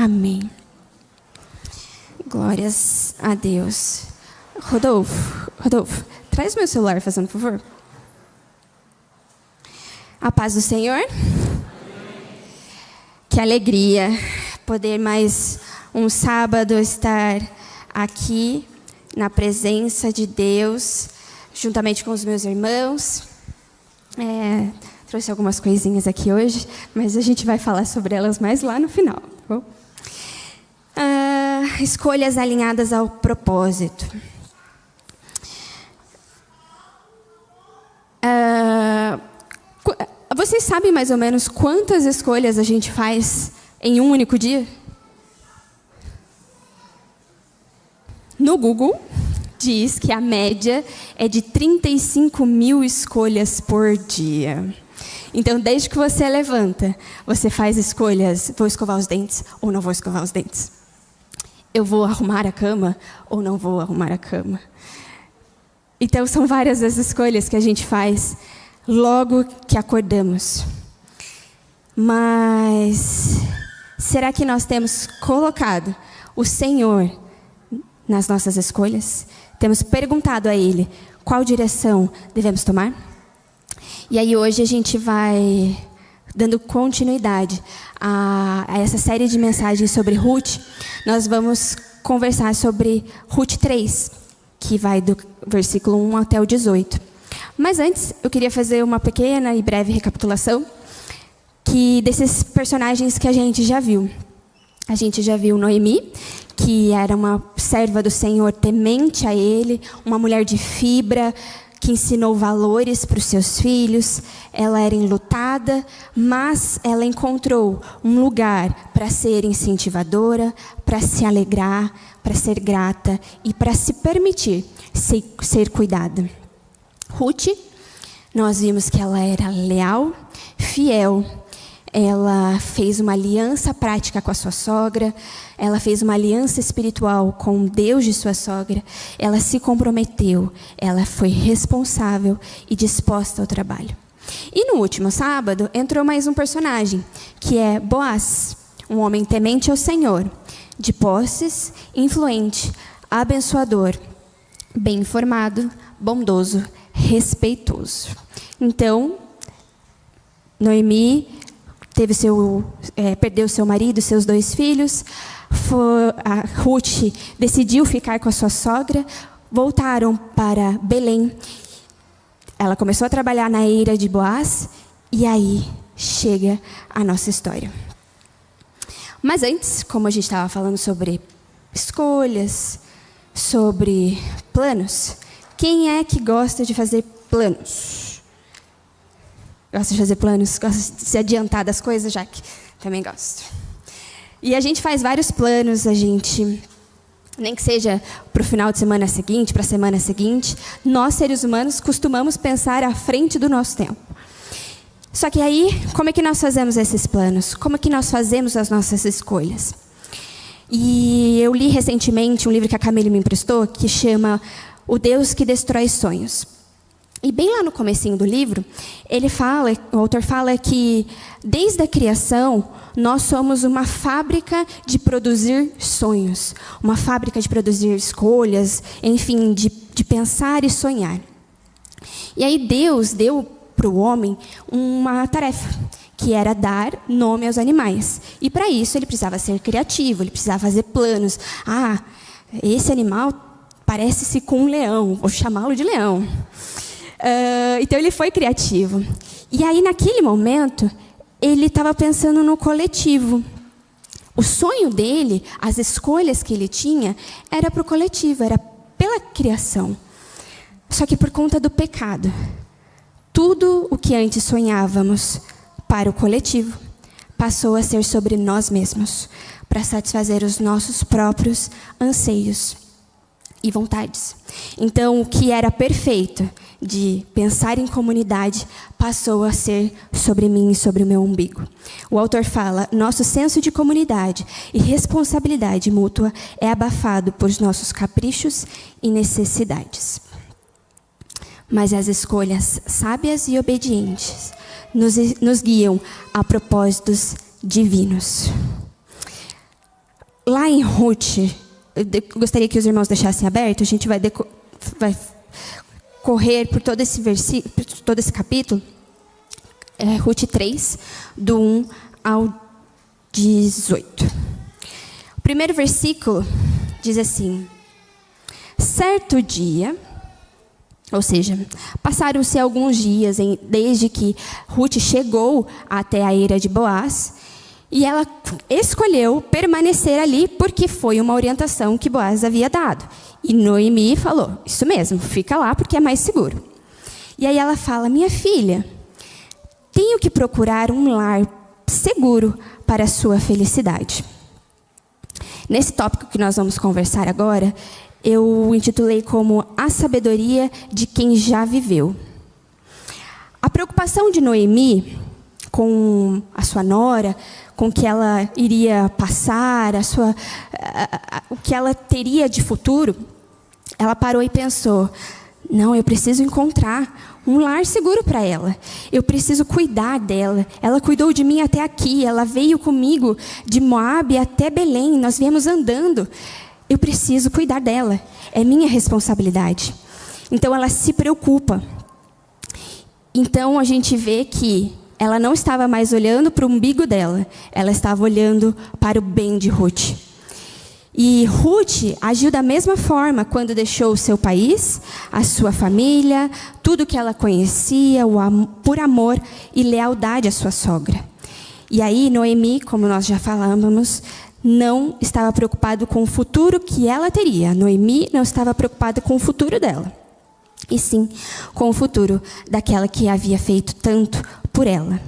Amém. Glórias a Deus. Rodolfo, traz meu celular, fazendo favor. A paz do Senhor. Que alegria poder mais um sábado estar aqui na presença de Deus, juntamente com os meus irmãos. Trouxe algumas coisinhas aqui hoje, mas a gente vai falar sobre elas mais lá no final. Tá bom? Escolhas alinhadas ao propósito. Vocês sabem mais ou menos quantas escolhas a gente faz em um único dia? No Google, diz que a média é de 35 mil escolhas por dia. Então, desde que você levanta, você faz escolhas. Vou escovar os dentes ou não vou escovar os dentes? Eu vou arrumar a cama ou não vou arrumar a cama? Então, são várias as escolhas que a gente faz logo que acordamos. Mas, será que nós temos colocado o Senhor nas nossas escolhas? Temos perguntado a Ele qual direção devemos tomar? E aí hoje a gente vai dando continuidade a essa série de mensagens sobre Ruth. Nós vamos conversar sobre Ruth 3, que vai do versículo 1 até o 18. Mas antes, eu queria fazer uma pequena e breve recapitulação desses personagens que a gente já viu. A gente já viu Noemi, que era uma serva do Senhor temente a Ele, uma mulher de fibra, que ensinou valores para os seus filhos. Ela era enlutada, mas ela encontrou um lugar para ser incentivadora, para se alegrar, para ser grata e para se permitir ser cuidada. Ruth, nós vimos que ela era leal, fiel. Ela fez uma aliança prática com a sua sogra. Ela fez uma aliança espiritual com Deus de sua sogra. Ela se comprometeu. Ela foi responsável e disposta ao trabalho. E no último sábado, entrou mais um personagem, que é Boaz, um homem temente ao Senhor, de posses, influente, abençoador, bem informado, bondoso, respeitoso. Então, Noemi perdeu seu marido, seus 2 filhos. A Ruth decidiu ficar com a sua sogra. Voltaram para Belém. Ela começou a trabalhar na eira de Boaz. E aí chega a nossa história. Mas antes, como a gente estava falando sobre escolhas, sobre planos, quem é que gosta de fazer planos? Gosta de fazer planos? Gosta de se adiantar das coisas, Jaque? Também gosto. E a gente faz vários planos, nem que seja para o final de semana seguinte, para a semana seguinte, nós, seres humanos, costumamos pensar à frente do nosso tempo. Só que aí, como é que nós fazemos esses planos? Como é que nós fazemos as nossas escolhas? E eu li recentemente um livro que a Camille me emprestou, que chama O Deus que Destrói Sonhos. E bem lá no comecinho do livro, o autor fala que desde a criação nós somos uma fábrica de produzir sonhos, uma fábrica de produzir escolhas, enfim, de pensar e sonhar. E aí Deus deu para o homem uma tarefa, que era dar nome aos animais. E para isso ele precisava ser criativo, ele precisava fazer planos. Esse animal parece-se com um leão, vou chamá-lo de leão. Então ele foi criativo. E aí naquele momento ele estava pensando no coletivo. O sonho dele, as escolhas que ele tinha, era para o coletivo, era pela criação. Só que por conta do pecado, tudo o que antes sonhávamos para o coletivo passou a ser sobre nós mesmos, para satisfazer os nossos próprios anseios e vontades. Então, o que era perfeito de pensar em comunidade passou a ser sobre mim e sobre o meu umbigo. O autor fala: nosso senso de comunidade e responsabilidade mútua é abafado por nossos caprichos e necessidades. Mas as escolhas sábias e obedientes nos guiam a propósitos divinos. lá em Ruth, eu gostaria que os irmãos deixassem aberto, a gente vai correr por todo esse versículo, por todo esse capítulo. Ruth 3, do 1 ao 18. O primeiro versículo diz assim: certo dia, ou seja, passaram-se alguns dias desde que Ruth chegou até a eira de Boaz, e ela escolheu permanecer ali porque foi uma orientação que Boaz havia dado. E Noemi falou: isso mesmo, fica lá porque é mais seguro. E aí ela fala: minha filha, tenho que procurar um lar seguro para a sua felicidade. Nesse tópico que nós vamos conversar agora, eu intitulei como a sabedoria de quem já viveu. A preocupação de Noemi com a sua nora, com o que ela iria passar, o que ela teria de futuro, ela parou e pensou: não, eu preciso encontrar um lar seguro para ela. Eu preciso cuidar dela. Ela cuidou de mim até aqui. Ela veio comigo de Moabe até Belém. Nós viemos andando. Eu preciso cuidar dela. É minha responsabilidade. Então ela se preocupa. Então a gente vê que ela não estava mais olhando para o umbigo dela. Ela estava olhando para o bem de Ruth. E Ruth agiu da mesma forma quando deixou o seu país, a sua família, tudo que ela conhecia, por amor e lealdade à sua sogra. E aí Noemi, como nós já falamos, não estava preocupada com o futuro que ela teria. Noemi não estava preocupada com o futuro dela, e sim com o futuro daquela que havia feito tanto por ela.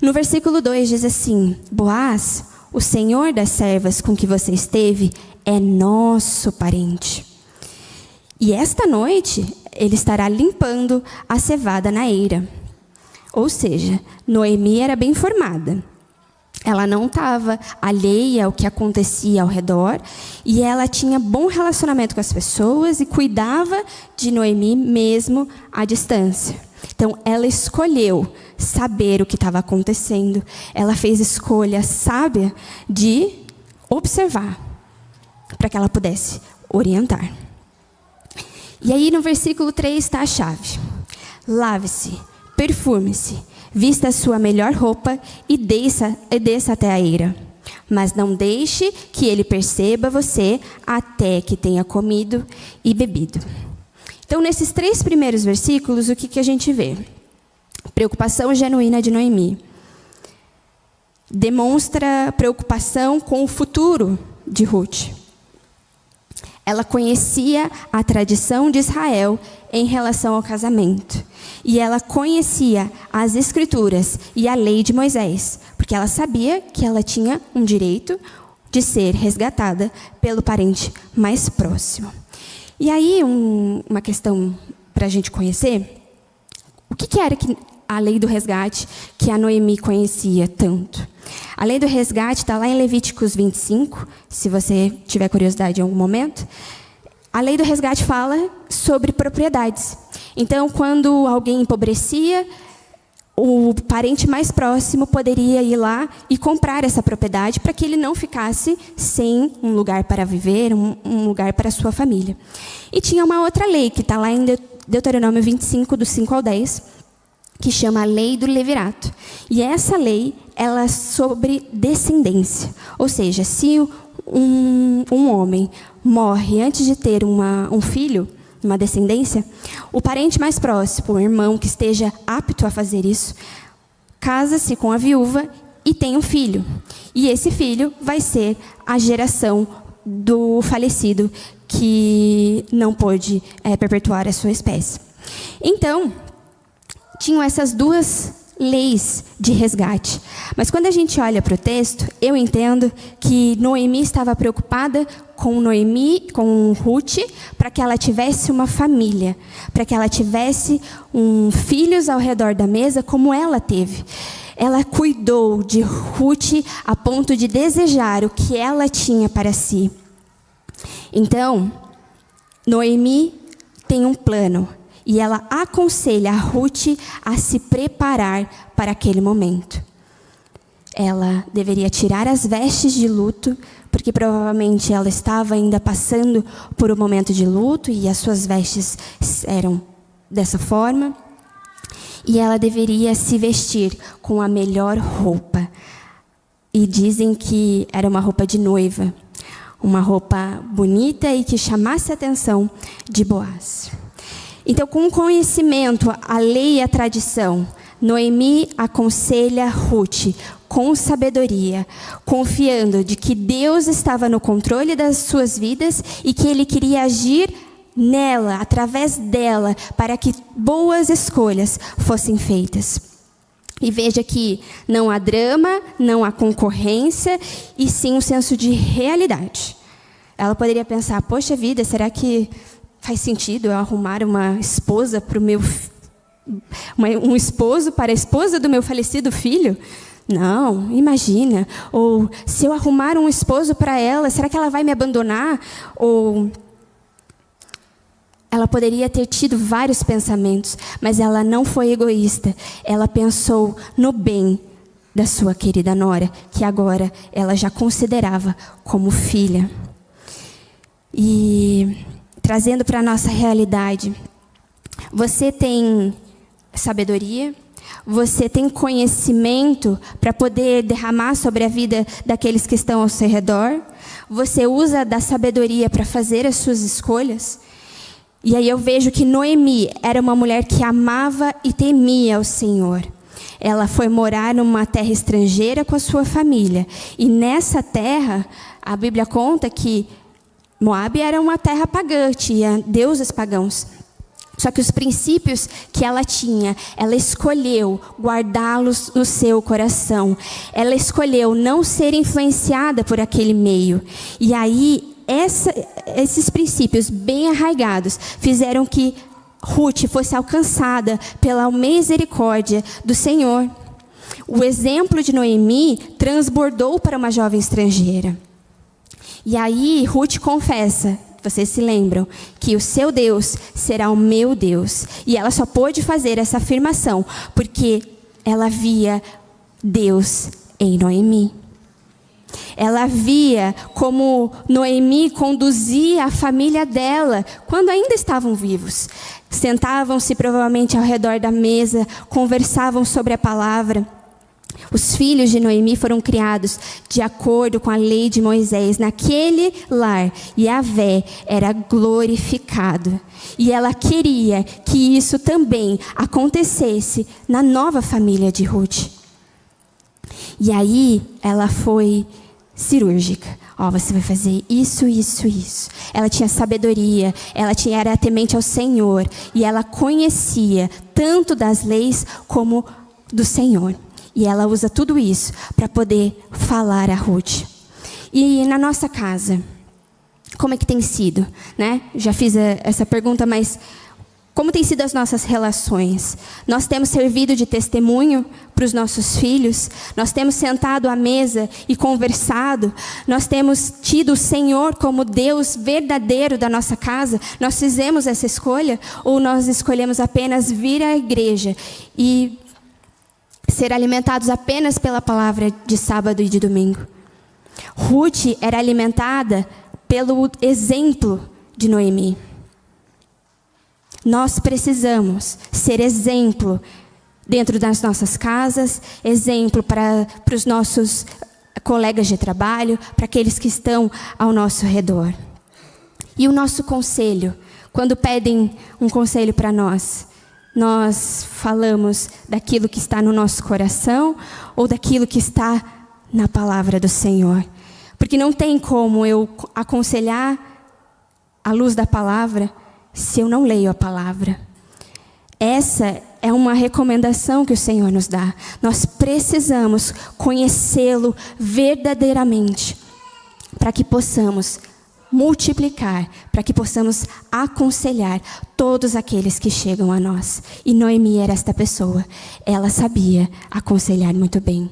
No versículo 2 diz assim: Boaz, o senhor das servas com que você esteve, é nosso parente. E esta noite ele estará limpando a cevada na eira. Ou seja, Noemi era bem informada. Ela não estava alheia ao que acontecia ao redor, e ela tinha bom relacionamento com as pessoas e cuidava de Noemi mesmo à distância. Então, ela escolheu saber o que estava acontecendo. Ela fez escolha sábia de observar, para que ela pudesse orientar. E aí, no versículo 3 está a chave. Lave-se, perfume-se, vista a sua melhor roupa e desça até a eira. Mas não deixe que ele perceba você até que tenha comido e bebido. Então, nesses 3 primeiros versículos, o que a gente vê? Preocupação genuína de Noemi. Demonstra preocupação com o futuro de Ruth. Ela conhecia a tradição de Israel em relação ao casamento. E ela conhecia as Escrituras e a lei de Moisés, porque ela sabia que ela tinha um direito de ser resgatada pelo parente mais próximo. E aí, uma questão para a gente conhecer: o que era que a lei do resgate que a Noemi conhecia tanto? A lei do resgate está lá em Levíticos 25, se você tiver curiosidade em algum momento. A lei do resgate fala sobre propriedades. Então, quando alguém empobrecia, o parente mais próximo poderia ir lá e comprar essa propriedade para que ele não ficasse sem um lugar para viver, um lugar para a sua família. E tinha uma outra lei, que está lá em Deuteronômio 25, do 5 ao 10, que chama a lei do levirato. E essa lei, ela é sobre descendência. Ou seja, se um homem morre antes de ter um filho, uma descendência, o parente mais próximo, o irmão que esteja apto a fazer isso, casa-se com a viúva e tem um filho. E esse filho vai ser a geração do falecido que não pôde perpetuar a sua espécie. Então, tinham essas 2 leis de resgate. Mas quando a gente olha para o texto, eu entendo que Noemi estava preocupada com Ruth, para que ela tivesse uma família, para que ela tivesse filhos ao redor da mesa, como ela teve. Ela cuidou de Ruth a ponto de desejar o que ela tinha para si. Então, Noemi tem um plano. E ela aconselha a Ruth a se preparar para aquele momento. ela deveria tirar as vestes de luto, porque provavelmente ela estava ainda passando por um momento de luto e as suas vestes eram dessa forma. E ela deveria se vestir com a melhor roupa. E dizem que era uma roupa de noiva, uma roupa bonita e que chamasse a atenção de Boaz. Então, com conhecimento, a lei e a tradição, Noemi aconselha Ruth com sabedoria, confiando de que Deus estava no controle das suas vidas e que Ele queria agir nela, através dela, para que boas escolhas fossem feitas. E veja que não há drama, não há concorrência, e sim um senso de realidade. Ela poderia pensar, poxa vida, será que faz sentido eu arrumar uma esposa para o meu um esposo para a esposa do meu falecido filho? Não, imagina. Ou se eu arrumar um esposo para ela, será que ela vai me abandonar? Ou ela poderia ter tido vários pensamentos, mas ela não foi egoísta. Ela pensou no bem da sua querida nora, que agora ela já considerava como filha. E trazendo para a nossa realidade, você tem sabedoria, você tem conhecimento para poder derramar sobre a vida daqueles que estão ao seu redor, você usa da sabedoria para fazer as suas escolhas. E aí eu vejo que Noemi era uma mulher que amava e temia o Senhor. Ela foi morar numa terra estrangeira com a sua família. E nessa terra, a Bíblia conta que Moabe era uma terra pagã, tinha deuses pagãos. Só que os princípios que ela tinha, ela escolheu guardá-los no seu coração. Ela escolheu não ser influenciada por aquele meio. E aí, esses princípios bem arraigados fizeram que Ruth fosse alcançada pela misericórdia do Senhor. O exemplo de Noemi transbordou para uma jovem estrangeira. E aí Ruth confessa, vocês se lembram, que o seu Deus será o meu Deus. E ela só pôde fazer essa afirmação porque ela via Deus em Noemi. Ela via como Noemi conduzia a família dela quando ainda estavam vivos. Sentavam-se provavelmente ao redor da mesa, conversavam sobre a palavra. Os filhos de Noemi foram criados de acordo com a lei de Moisés. Naquele lar, Yahvé era glorificado. E ela queria que isso também acontecesse na nova família de Ruth. E aí, ela foi cirúrgica. Você vai fazer isso, isso, isso. Ela tinha sabedoria, era temente ao Senhor. E ela conhecia tanto das leis como do Senhor. E ela usa tudo isso para poder falar a Ruth. E na nossa casa, como é que tem sido? Né? Já fiz essa pergunta, mas como tem sido as nossas relações? Nós temos servido de testemunho para os nossos filhos? Nós temos sentado à mesa e conversado? Nós temos tido o Senhor como Deus verdadeiro da nossa casa? Nós fizemos essa escolha? Ou nós escolhemos apenas vir à igreja e ser alimentados apenas pela palavra de sábado e de domingo? Ruth era alimentada pelo exemplo de Noemi. Nós precisamos ser exemplo dentro das nossas casas, exemplo para os nossos colegas de trabalho, para aqueles que estão ao nosso redor. E o nosso conselho, quando pedem um conselho para nós falamos daquilo que está no nosso coração ou daquilo que está na palavra do Senhor? Porque não tem como eu aconselhar à luz da palavra se eu não leio a palavra. Essa é uma recomendação que o Senhor nos dá. Nós precisamos conhecê-lo verdadeiramente para que possamos multiplicar, para que possamos aconselhar todos aqueles que chegam a nós. E Noemi era esta pessoa. Ela sabia aconselhar muito bem.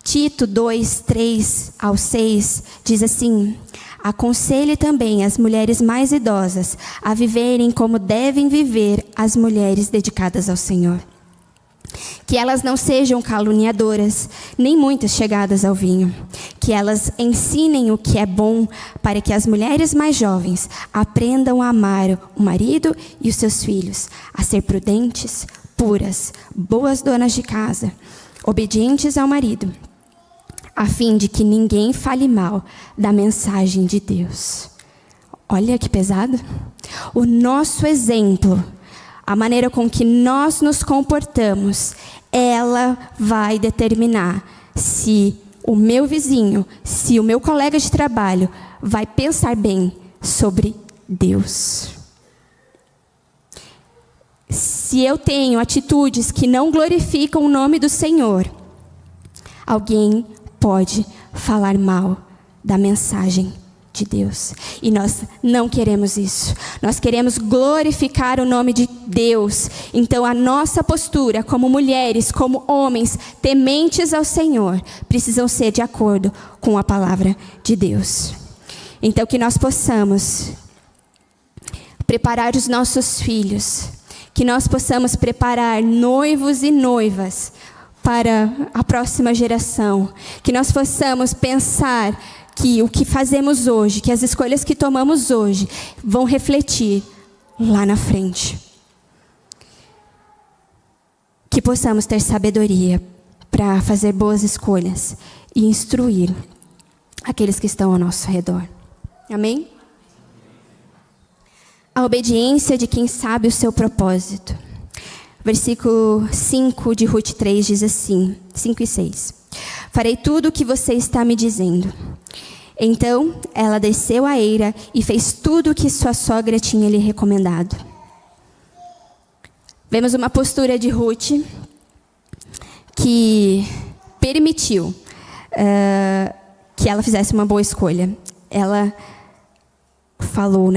Tito 2, 3-6 diz assim: aconselhe também as mulheres mais idosas a viverem como devem viver as mulheres dedicadas ao Senhor. Que elas não sejam caluniadoras, nem muitas chegadas ao vinho. Que elas ensinem o que é bom, para que as mulheres mais jovens aprendam a amar o marido e os seus filhos, a ser prudentes, puras, boas donas de casa, obedientes ao marido, a fim de que ninguém fale mal da mensagem de Deus. Olha que pesado. O nosso exemplo, a maneira com que nós nos comportamos, ela vai determinar se o meu vizinho, se o meu colega de trabalho vai pensar bem sobre Deus. Se eu tenho atitudes que não glorificam o nome do Senhor, alguém pode falar mal da mensagem de Deus. E nós não queremos isso. Nós queremos glorificar o nome de Deus. Então a nossa postura como mulheres, como homens, tementes ao Senhor, precisam ser de acordo com a palavra de Deus. Então que nós possamos preparar os nossos filhos, que nós possamos preparar noivos e noivas para a próxima geração, que nós possamos pensar que o que fazemos hoje, que as escolhas que tomamos hoje vão refletir lá na frente. Que possamos ter sabedoria para fazer boas escolhas e instruir aqueles que estão ao nosso redor. Amém? A obediência de quem sabe o seu propósito. Versículo 5 de Ruth 3 diz assim, 5 e 6. Farei tudo o que você está me dizendo. Então, ela desceu a eira e fez tudo o que sua sogra tinha lhe recomendado. Vemos uma postura de Ruth que permitiu que ela fizesse uma boa escolha. Ela falou,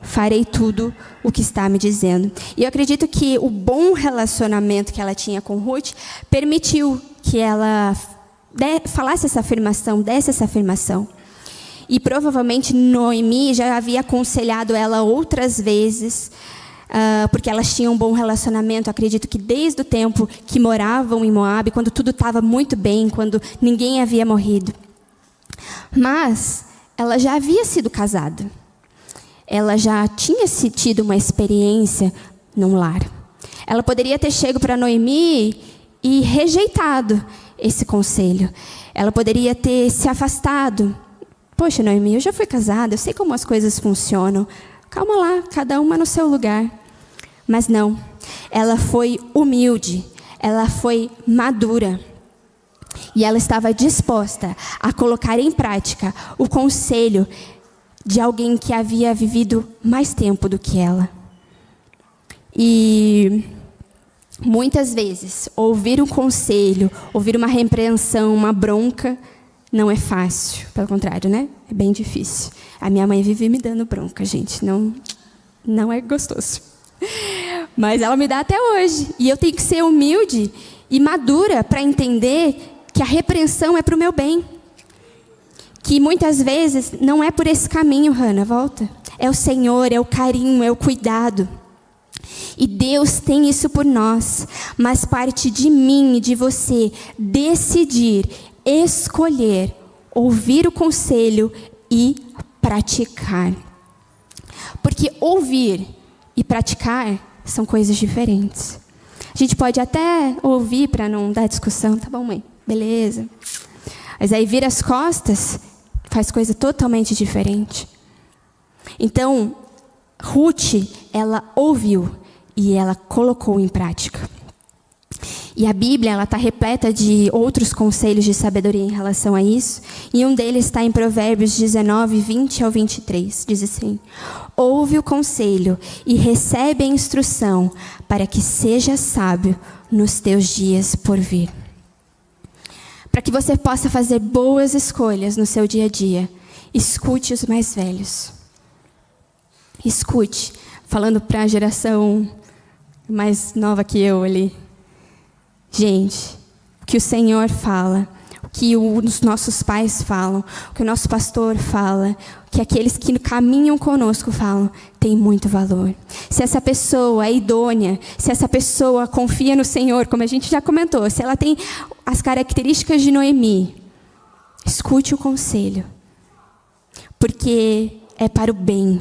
farei tudo o que está me dizendo. E eu acredito que o bom relacionamento que ela tinha com Ruth permitiu que ela falasse essa afirmação, desse essa afirmação. E provavelmente Noemi já havia aconselhado ela outras vezes, porque elas tinham um bom relacionamento. Acredito que desde o tempo que moravam em Moabe, quando tudo estava muito bem, quando ninguém havia morrido. Mas ela já havia sido casada. Ela já tinha tido uma experiência num lar. Ela poderia ter chegado para Noemi e rejeitado esse conselho. Ela poderia ter se afastado. Poxa, Noemi, eu já fui casada, eu sei como as coisas funcionam. Calma lá, cada uma no seu lugar. Mas não, ela foi humilde, ela foi madura. E ela estava disposta a colocar em prática o conselho de alguém que havia vivido mais tempo do que ela. E muitas vezes, ouvir um conselho, ouvir uma repreensão, uma bronca, não é fácil. Pelo contrário, né? É bem difícil. A minha mãe vive me dando bronca, gente. Não é gostoso. Mas ela me dá até hoje. E eu tenho que ser humilde e madura para entender que a repreensão é para o meu bem. Que muitas vezes não é por esse caminho, Hannah, volta. É o Senhor, é o carinho, é o cuidado. E Deus tem isso por nós. Mas parte de mim e de você decidir, escolher, ouvir o conselho e praticar. Porque ouvir e praticar são coisas diferentes. A gente pode até ouvir para não dar discussão. Tá bom, mãe? Beleza. Mas aí vira as costas, faz coisa totalmente diferente. Então, Ruth, ela ouviu e ela colocou em prática. E a Bíblia, ela está repleta de outros conselhos de sabedoria em relação a isso. E um deles está em Provérbios 19, 20 ao 23. Diz assim: ouve o conselho e recebe a instrução para que seja sábio nos teus dias por vir. Para que você possa fazer boas escolhas no seu dia a dia, escute os mais velhos. Escute, falando para a geração mais nova que eu ali. Gente, o que o Senhor fala, que os nossos pais falam, o que o nosso pastor fala, o que aqueles que caminham conosco falam, tem muito valor. Se essa pessoa é idônea, se essa pessoa confia no Senhor, como a gente já comentou, se ela tem as características de Noemi, escute o conselho, porque é para o bem,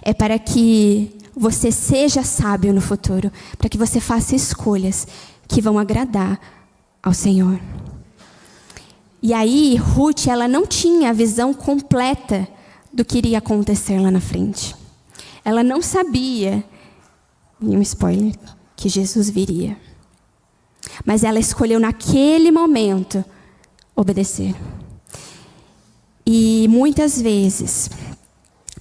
é para que você seja sábio no futuro, para que você faça escolhas que vão agradar ao Senhor. E aí, Ruth, ela não tinha a visão completa do que iria acontecer lá na frente. Ela não sabia, e um spoiler, que Jesus viria. Mas ela escolheu naquele momento obedecer. E muitas vezes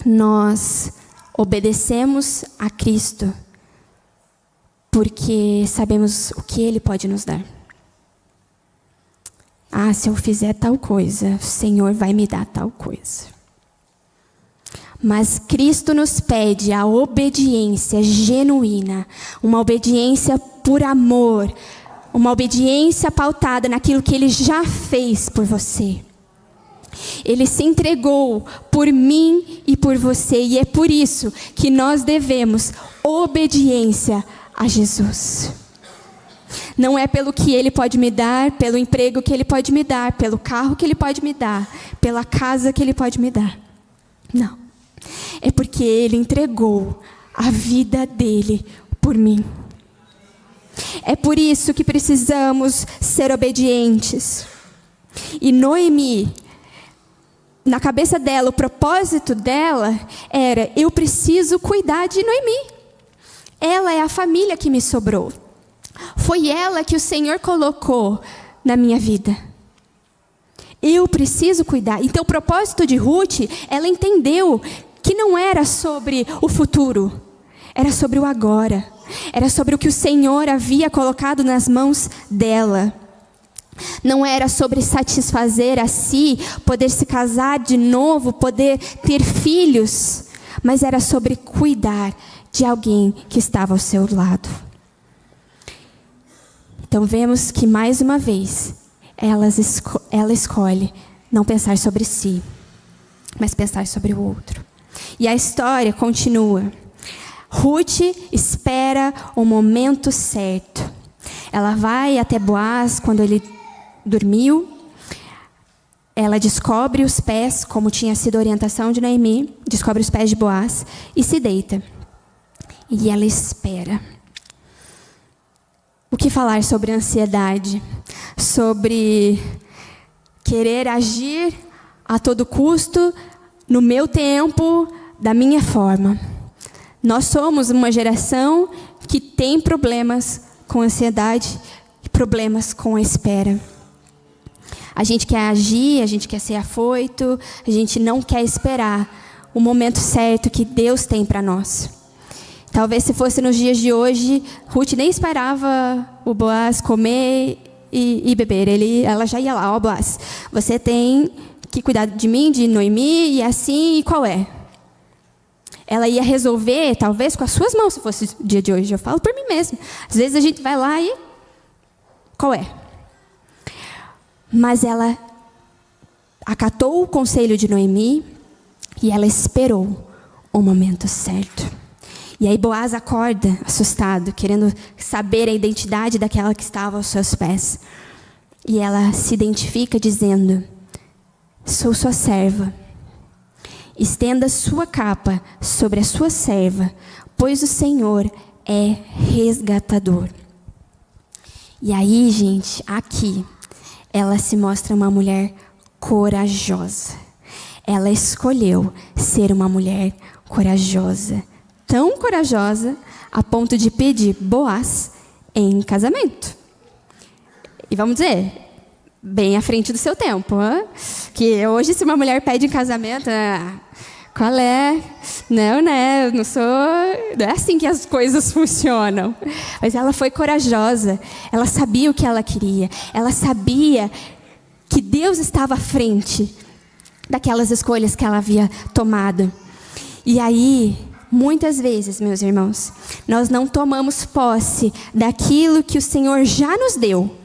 nós obedecemos a Cristo porque sabemos o que Ele pode nos dar. Ah, se eu fizer tal coisa, o Senhor vai me dar tal coisa. Mas Cristo nos pede a obediência genuína, uma obediência por amor, uma obediência pautada naquilo que Ele já fez por você. Ele se entregou por mim e por você, e é por isso que nós devemos obediência a Jesus. Não é pelo que Ele pode me dar, pelo emprego que Ele pode me dar, pelo carro que Ele pode me dar, pela casa que Ele pode me dar. Não. É porque Ele entregou a vida dEle por mim. É por isso que precisamos ser obedientes. E Noemi, na cabeça dela, o propósito dela era: eu preciso cuidar de Noemi. Ela é a família que me sobrou. Foi ela que o Senhor colocou na minha vida. Eu preciso cuidar. Então, o propósito de Ruth, ela entendeu que não era sobre o futuro, era sobre o agora. Era sobre o que o Senhor havia colocado nas mãos dela. Não era sobre satisfazer a si, poder se casar de novo, poder ter filhos, mas era sobre cuidar de alguém que estava ao seu lado. Então vemos que mais uma vez ela escolhe não pensar sobre si, mas pensar sobre o outro. E a história continua. Ruth espera o momento certo. Ela vai até Boaz quando ele dormiu. Ela descobre os pés, como tinha sido a orientação de Noemi, descobre os pés de Boaz e se deita. E ela espera. O que falar sobre ansiedade? Sobre querer agir a todo custo, no meu tempo, da minha forma. Nós somos uma geração que tem problemas com ansiedade e problemas com a espera. A gente quer agir, a gente quer ser afoito, a gente não quer esperar o momento certo que Deus tem para nós. Talvez se fosse nos dias de hoje, Ruth nem esperava o Boaz comer e beber. Ela já ia lá: ó, Boaz, você tem que cuidar de mim, de Noemi, e assim, e qual é? Ela ia resolver, talvez, com as suas mãos, se fosse o dia de hoje. Eu falo por mim mesma. Às vezes a gente vai lá e... qual é? Mas ela acatou o conselho de Noemi e ela esperou o momento certo. E aí Boaz acorda, assustado, querendo saber a identidade daquela que estava aos seus pés. E ela se identifica dizendo: sou sua serva. Estenda sua capa sobre a sua serva, pois o Senhor é resgatador. E aí, gente, aqui, ela se mostra uma mulher corajosa. Ela escolheu ser uma mulher corajosa. Tão corajosa a ponto de pedir Boaz em casamento. E vamos dizer, bem à frente do seu tempo. Hein? Que hoje, se uma mulher pede em casamento, qual é? Não, né? Não é assim que as coisas funcionam. Mas ela foi corajosa. Ela sabia o que ela queria. Ela sabia que Deus estava à frente daquelas escolhas que ela havia tomado. E aí, muitas vezes, meus irmãos, nós não tomamos posse daquilo que o Senhor já nos deu,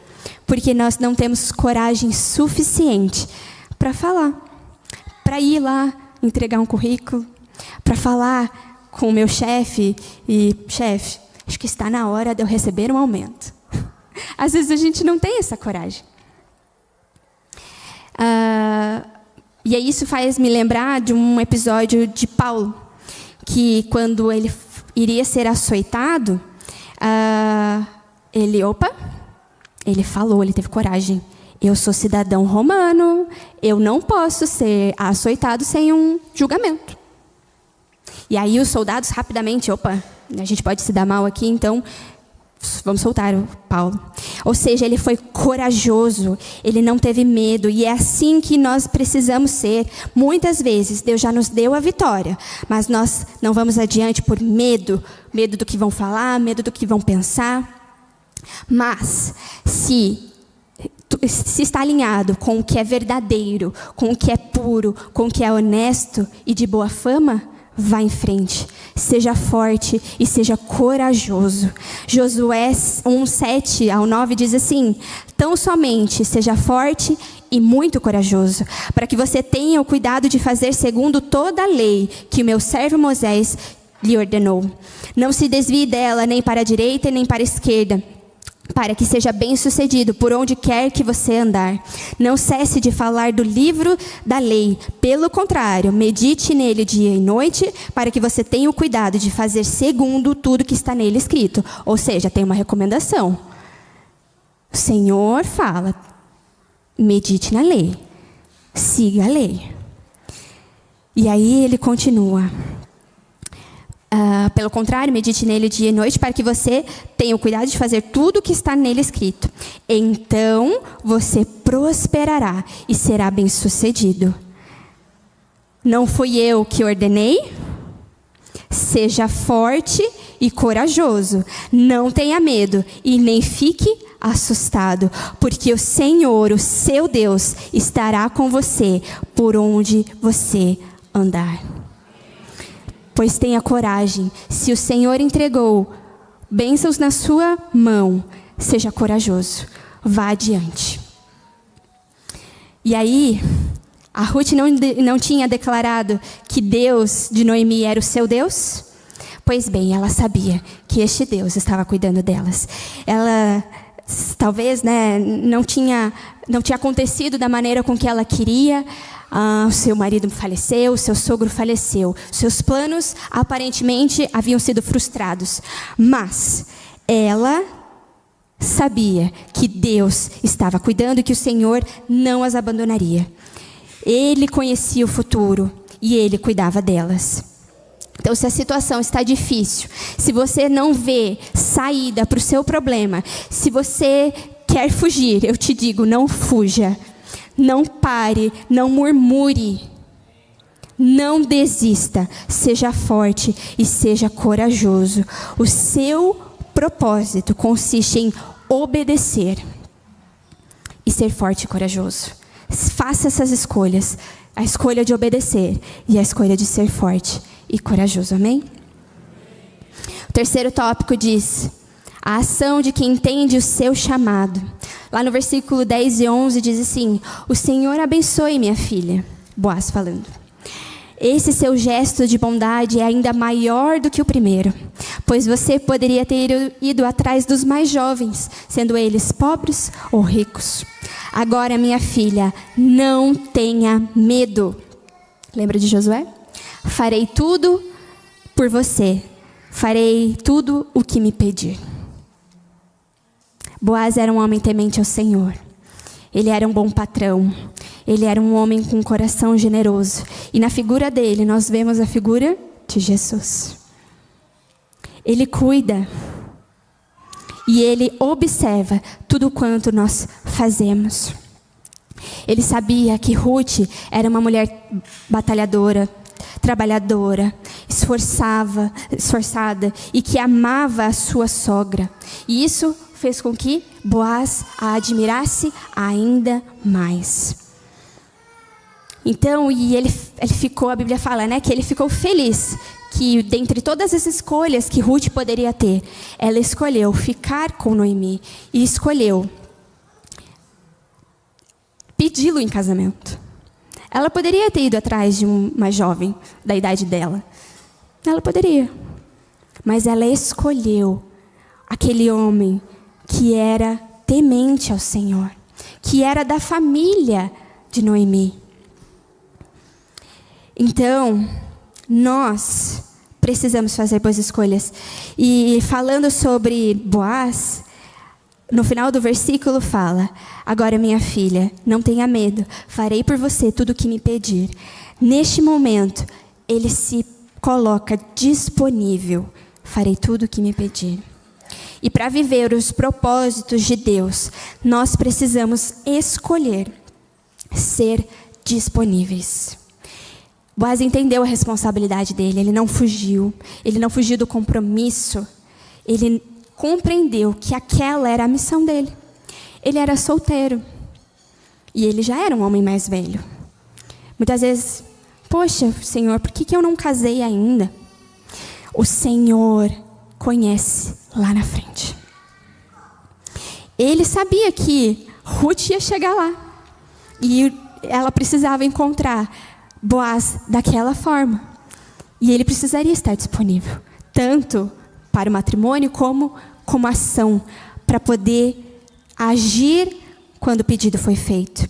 porque nós não temos coragem suficiente para falar, para ir lá entregar um currículo, para falar com o meu chefe e, chefe, acho que está na hora de eu receber um aumento. Às vezes a gente não tem essa coragem. E aí isso faz me lembrar de um episódio de Paulo, que quando ele iria ser açoitado, ele falou, ele teve coragem. Eu sou cidadão romano, eu não posso ser açoitado sem um julgamento. E aí os soldados rapidamente, a gente pode se dar mal aqui, então vamos soltar o Paulo. Ou seja, ele foi corajoso, ele não teve medo, e é assim que nós precisamos ser. Muitas vezes Deus já nos deu a vitória, mas nós não vamos adiante por medo do que vão falar, medo do que vão pensar. Mas se está alinhado com o que é verdadeiro, com o que é puro, com o que é honesto e de boa fama, vá em frente, seja forte e seja corajoso. Josué 1:7-9 diz assim: tão somente seja forte e muito corajoso, para que você tenha o cuidado de fazer segundo toda a lei que o meu servo Moisés lhe ordenou. Não se desvie dela nem para a direita nem para a esquerda, para que seja bem-sucedido por onde quer que você andar. Não cesse de falar do livro da lei. Pelo contrário, medite nele dia e noite, para que você tenha o cuidado de fazer segundo tudo que está nele escrito. Ou seja, tem uma recomendação. O Senhor fala, medite na lei. Siga a lei. E aí ele continua. Pelo contrário, medite nele dia e noite, para que você tenha o cuidado de fazer tudo o que está nele escrito. Então você prosperará e será bem-sucedido. Não fui eu que ordenei? Seja forte e corajoso. Não tenha medo e nem fique assustado, porque o Senhor, o seu Deus, estará com você por onde você andar. Pois tenha coragem. Se o Senhor entregou bênçãos na sua mão, seja corajoso. Vá adiante. E aí, a Ruth não tinha declarado que Deus de Noemi era o seu Deus? Pois bem, ela sabia que este Deus estava cuidando delas. Ela talvez não tinha acontecido da maneira com que ela queria. O seu marido faleceu, o seu sogro faleceu. Seus planos aparentemente haviam sido frustrados. Mas ela sabia que Deus estava cuidando e que o Senhor não as abandonaria. Ele conhecia o futuro e ele cuidava delas. Então, se a situação está difícil, se você não vê saída para o seu problema, se você quer fugir, eu te digo, não fuja. Não pare, não murmure, não desista, seja forte e seja corajoso. O seu propósito consiste em obedecer e ser forte e corajoso. Faça essas escolhas, a escolha de obedecer e a escolha de ser forte e corajoso, amém? O terceiro tópico diz: a ação de quem entende o seu chamado. Lá no versículo 10 e 11 diz assim: o Senhor abençoe minha filha. Boaz falando. Esse seu gesto de bondade é ainda maior do que o primeiro, pois você poderia ter ido atrás dos mais jovens, sendo eles pobres ou ricos. Agora, minha filha, não tenha medo. Lembra de Josué? Farei tudo por você. Farei tudo o que me pedir. Boaz era um homem temente ao Senhor. Ele era um bom patrão. Ele era um homem com um coração generoso. E na figura dele, nós vemos a figura de Jesus. Ele cuida. E ele observa tudo quanto nós fazemos. Ele sabia que Ruth era uma mulher batalhadora, trabalhadora, esforçada e que amava a sua sogra. E isso fez com que Boaz a admirasse ainda mais. Então, e ele ficou, a Bíblia fala, que ele ficou feliz que dentre todas as escolhas que Ruth poderia ter, ela escolheu ficar com Noemi e escolheu pedi-lo em casamento. Ela poderia ter ido atrás de uma jovem da idade dela. Ela poderia. Mas ela escolheu aquele homem que era temente ao Senhor, que era da família de Noemi. Então, nós precisamos fazer boas escolhas. E falando sobre Boaz, no final do versículo fala: agora, minha filha, não tenha medo, farei por você tudo o que me pedir. Neste momento, ele se coloca disponível. Farei tudo o que me pedir. E para viver os propósitos de Deus, nós precisamos escolher ser disponíveis. Boaz entendeu a responsabilidade dele, ele não fugiu do compromisso, ele compreendeu que aquela era a missão dele. Ele era solteiro e ele já era um homem mais velho. Muitas vezes, poxa, Senhor, por que eu não casei ainda? O Senhor conhece lá na frente. Ele sabia que Ruth ia chegar lá e ela precisava encontrar Boaz daquela forma. E ele precisaria estar disponível, tanto para o matrimônio como ação, para poder agir quando o pedido foi feito.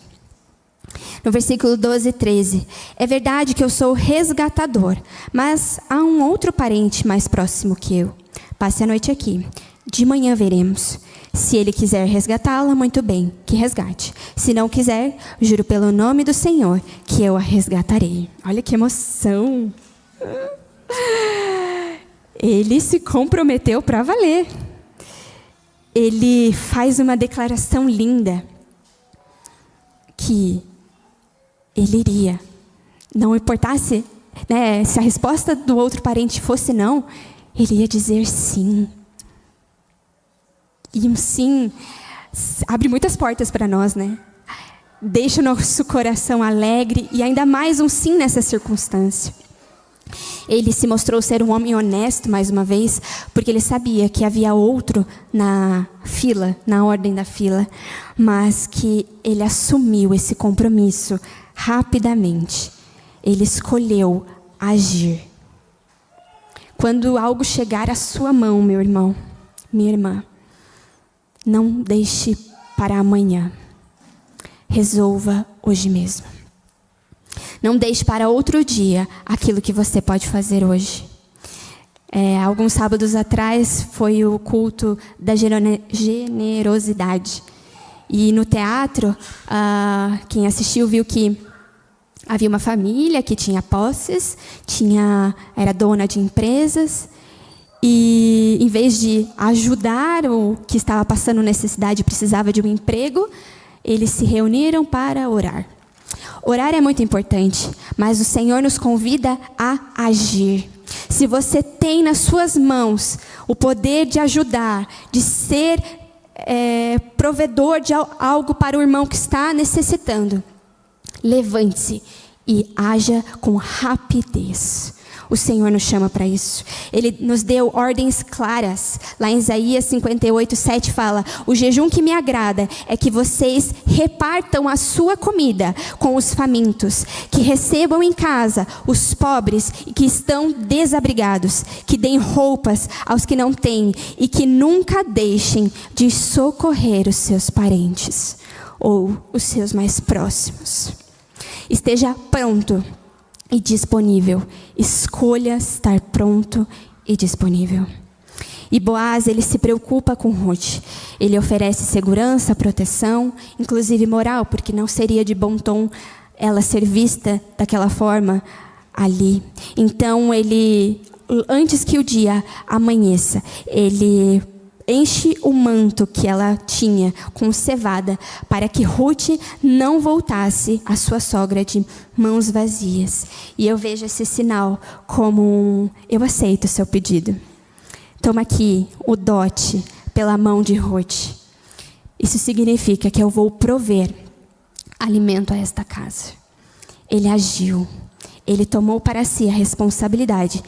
No versículo 12 e 13, é verdade que eu sou resgatador, mas há um outro parente mais próximo que eu. Passe a noite aqui, de manhã veremos. Se ele quiser resgatá-la, muito bem, que resgate. Se não quiser, juro pelo nome do Senhor que eu a resgatarei. Olha que emoção. Ele se comprometeu para valer. Ele faz uma declaração linda que ele iria. Não importasse, né, se a resposta do outro parente fosse não, ele ia dizer sim. E um sim abre muitas portas para nós, né? Deixa o nosso coração alegre e ainda mais um sim nessa circunstância. Ele se mostrou ser um homem honesto mais uma vez, porque ele sabia que havia outro na fila, na ordem da fila, mas que ele assumiu esse compromisso rapidamente. Ele escolheu agir. Quando algo chegar à sua mão, meu irmão, minha irmã, não deixe para amanhã. Resolva hoje mesmo. Não deixe para outro dia aquilo que você pode fazer hoje. Alguns sábados atrás foi o culto da generosidade. E no teatro, quem assistiu viu que havia uma família que tinha posses, era dona de empresas. E em vez de ajudar o que estava passando necessidade, precisava de um emprego, eles se reuniram para orar. Orar é muito importante, mas o Senhor nos convida a agir. Se você tem nas suas mãos o poder de ajudar, de ser provedor de algo para o irmão que está necessitando, levante-se e haja com rapidez. O Senhor nos chama para isso. Ele nos deu ordens claras. Lá em Isaías 58:7 fala: o jejum que me agrada é que vocês repartam a sua comida com os famintos, que recebam em casa os pobres e que estão desabrigados, que deem roupas aos que não têm e que nunca deixem de socorrer os seus parentes ou os seus mais próximos. Esteja pronto e disponível. Escolha estar pronto e disponível. E Boaz, ele se preocupa com Ruth. Ele oferece segurança, proteção, inclusive moral, porque não seria de bom tom ela ser vista daquela forma ali. Então ele, antes que o dia amanheça, ele enche o manto que ela tinha com cevada para que Ruth não voltasse à sua sogra de mãos vazias. E eu vejo esse sinal como eu aceito o seu pedido. Toma aqui o dote pela mão de Ruth. Isso significa que eu vou prover alimento a esta casa. Ele agiu. Ele tomou para si a responsabilidade.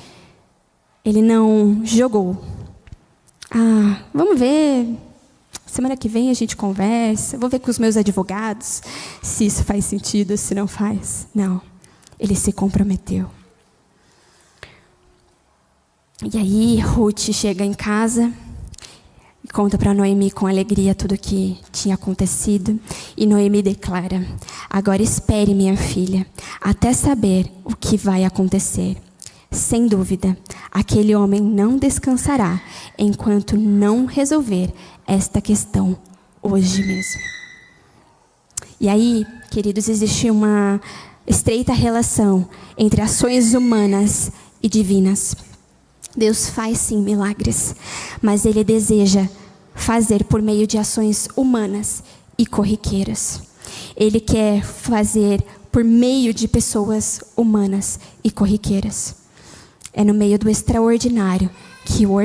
Ele não jogou. Vamos ver Semana que vem a gente conversa, vou ver com os meus advogados se isso faz sentido, se não faz. Não, ele se comprometeu. E aí Ruth chega em casa e conta para Noemi com alegria tudo o que tinha acontecido. E Noemi declara: agora espere, minha filha, até saber o que vai acontecer. Sem dúvida, aquele homem não descansará enquanto não resolver esta questão hoje mesmo. E aí, queridos, existe uma estreita relação entre ações humanas e divinas. Deus faz sim milagres, mas Ele deseja fazer por meio de ações humanas e corriqueiras. Ele quer fazer por meio de pessoas humanas e corriqueiras. É no meio do extraordinário que o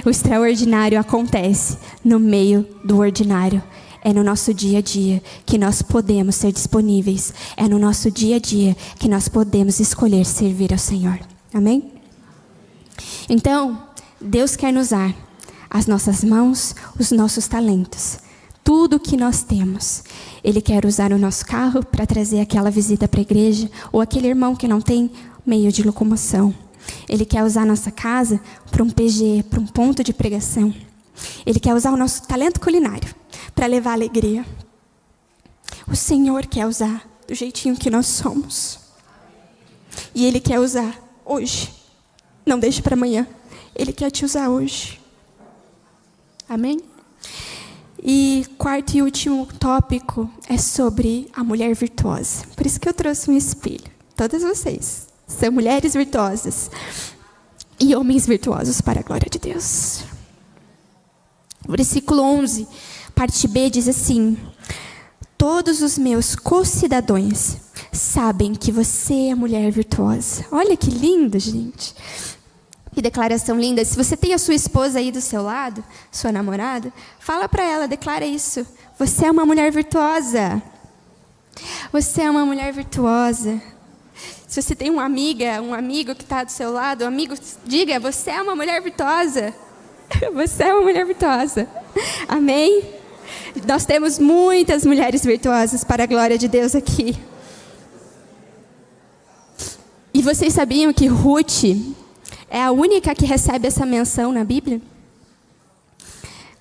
extraordinário acontece no meio do ordinário. É no nosso dia a dia que nós podemos ser disponíveis. É no nosso dia a dia que nós podemos escolher servir ao Senhor. Amém? Então, Deus quer nos usar as nossas mãos, os nossos talentos. Tudo que nós temos. Ele quer usar o nosso carro para trazer aquela visita para a igreja, ou aquele irmão que não tem meio de locomoção. Ele quer usar a nossa casa para um PG, para um ponto de pregação. Ele quer usar o nosso talento culinário para levar alegria. O Senhor quer usar do jeitinho que nós somos. E Ele quer usar hoje. Não deixe para amanhã. Ele quer te usar hoje. Amém? E quarto e último tópico é sobre a mulher virtuosa. Por isso que eu trouxe um espelho. Todas vocês são mulheres virtuosas e homens virtuosos para a glória de Deus. Versículo 11, parte B, diz assim: todos os meus co-cidadãos sabem que você é mulher virtuosa. Olha que lindo, gente. Que declaração linda. Se você tem a sua esposa aí do seu lado, sua namorada, fala para ela, declara isso. Você é uma mulher virtuosa. Você é uma mulher virtuosa. Se você tem uma amiga, um amigo que está do seu lado, amigo, diga, você é uma mulher virtuosa. Você é uma mulher virtuosa. Amém? Nós temos muitas mulheres virtuosas para a glória de Deus aqui. E vocês sabiam que Ruth é a única que recebe essa menção na Bíblia?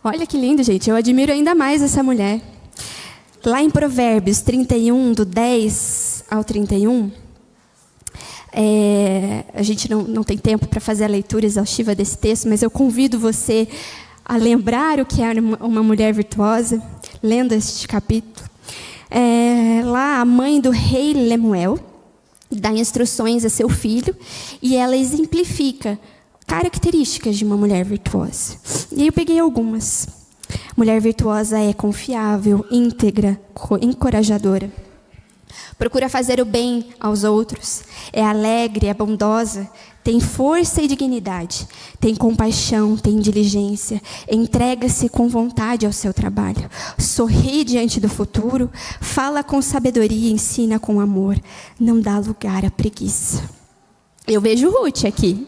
Olha que lindo, gente. Eu admiro ainda mais essa mulher. Lá em Provérbios 31, do 10 ao 31... a gente não tem tempo para fazer a leitura exaustiva desse texto, mas eu convido você a lembrar o que é uma mulher virtuosa, lendo este capítulo. Lá a mãe do rei Lemuel dá instruções a seu filho e ela exemplifica características de uma mulher virtuosa. E eu peguei algumas. Mulher virtuosa é confiável, íntegra, encorajadora. Procura fazer o bem aos outros. É alegre, é bondosa. Tem força e dignidade. Tem compaixão, tem diligência. Entrega-se com vontade ao seu trabalho. Sorri diante do futuro. Fala com sabedoria, ensina com amor. Não dá lugar à preguiça. Eu vejo Ruth aqui.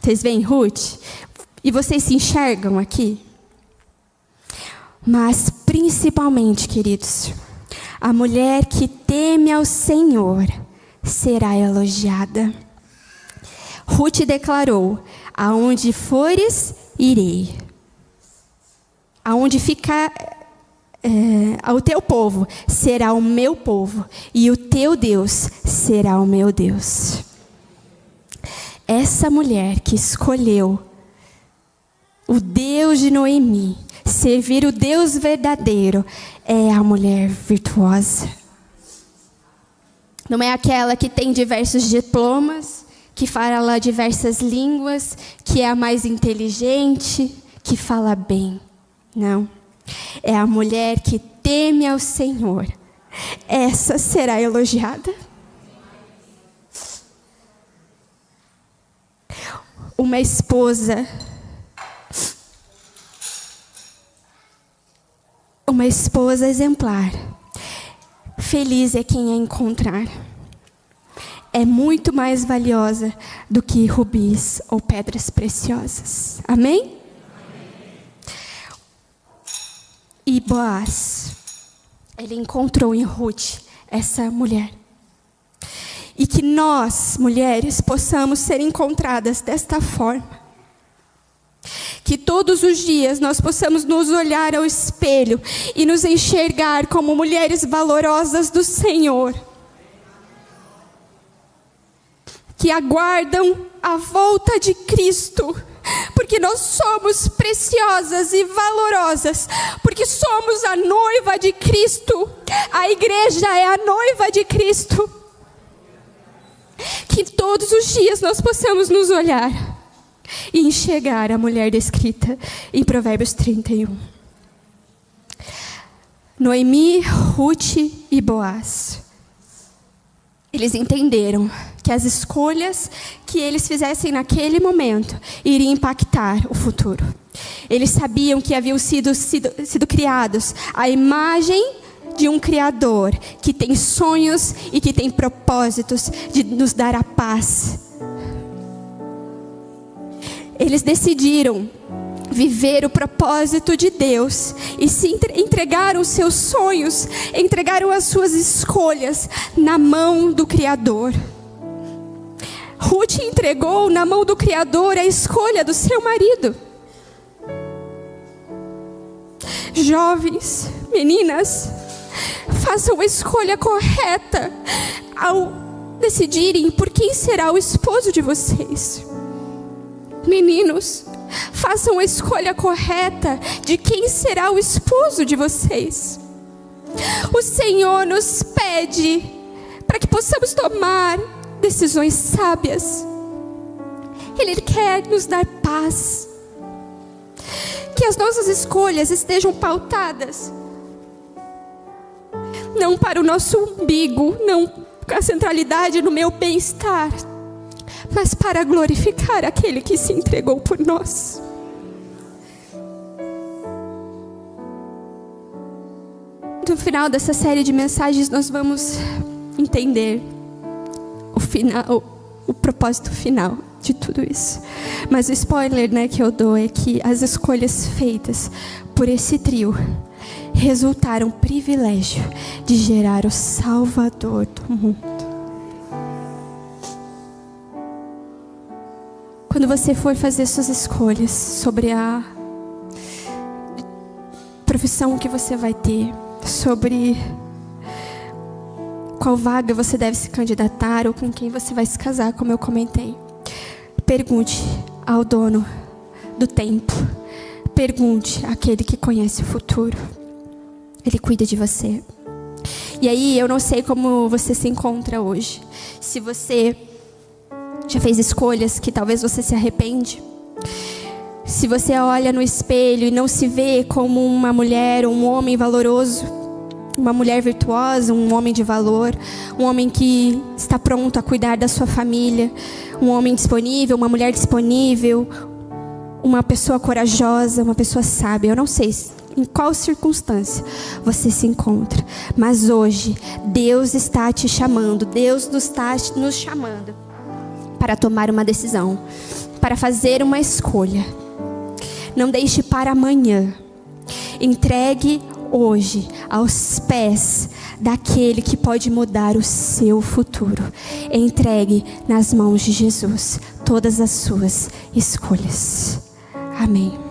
Vocês veem Ruth? E vocês se enxergam aqui? Mas principalmente, queridos, a mulher que teme ao Senhor será elogiada. Ruth declarou: aonde fores, irei. Aonde ficar o teu povo será o meu povo, e o teu Deus será o meu Deus. Essa mulher que escolheu o Deus de Noemi, servir o Deus verdadeiro, é a mulher virtuosa. Não é aquela que tem diversos diplomas, que fala diversas línguas, que é a mais inteligente, que fala bem. Não. É a mulher que teme ao Senhor. Essa será elogiada. Uma esposa exemplar. Feliz é quem a encontrar. É muito mais valiosa do que rubis ou pedras preciosas. Amém? Boaz, ele encontrou em Ruth essa mulher. E que nós, mulheres, possamos ser encontradas desta forma. Que todos os dias nós possamos nos olhar ao espelho e nos enxergar como mulheres valorosas do Senhor. Que aguardam a volta de Cristo. Porque nós somos preciosas e valorosas. Porque somos a noiva de Cristo. A igreja é a noiva de Cristo. Que todos os dias nós possamos nos olhar e enxergar a mulher descrita em Provérbios 31. Noemi, Ruth e Boaz. Eles entenderam que as escolhas que eles fizessem naquele momento iriam impactar o futuro. Eles sabiam que haviam sido criados à imagem de um Criador que tem sonhos e que tem propósitos de nos dar a paz. Eles decidiram viver o propósito de Deus e se entregaram os seus sonhos, entregaram as suas escolhas na mão do Criador. Ruth entregou na mão do Criador a escolha do seu marido. Jovens, meninas, façam a escolha correta ao decidirem por quem será o esposo de vocês. Meninos, façam a escolha correta de quem será o esposo de vocês. O Senhor nos pede para que possamos tomar decisões sábias. Ele quer nos dar paz. Que as nossas escolhas estejam pautadas não para o nosso umbigo, não com a centralidade no meu bem-estar, mas para glorificar aquele que se entregou por nós. No final dessa série de mensagens nós vamos entender o propósito final de tudo isso. Mas o spoiler, que eu dou é que as escolhas feitas por esse trio resultaram privilégio de gerar o Salvador do mundo. Quando você for fazer suas escolhas sobre a profissão que você vai ter, sobre qual vaga você deve se candidatar ou com quem você vai se casar, como eu comentei, pergunte ao dono do tempo, pergunte àquele que conhece o futuro. Ele cuida de você. E aí eu não sei como você se encontra hoje. Se você já fez escolhas que talvez você se arrepende. Se você olha no espelho e não se vê como uma mulher ou um homem valoroso, uma mulher virtuosa, um homem de valor, um homem que está pronto a cuidar da sua família, um homem disponível, uma mulher disponível, uma pessoa corajosa, uma pessoa sábia. Eu não sei em qual circunstância você se encontra, mas hoje Deus está te chamando, Deus está nos chamando para tomar uma decisão, para fazer uma escolha. Não deixe para amanhã. Entregue hoje aos pés daquele que pode mudar o seu futuro. Entregue nas mãos de Jesus todas as suas escolhas. Amém.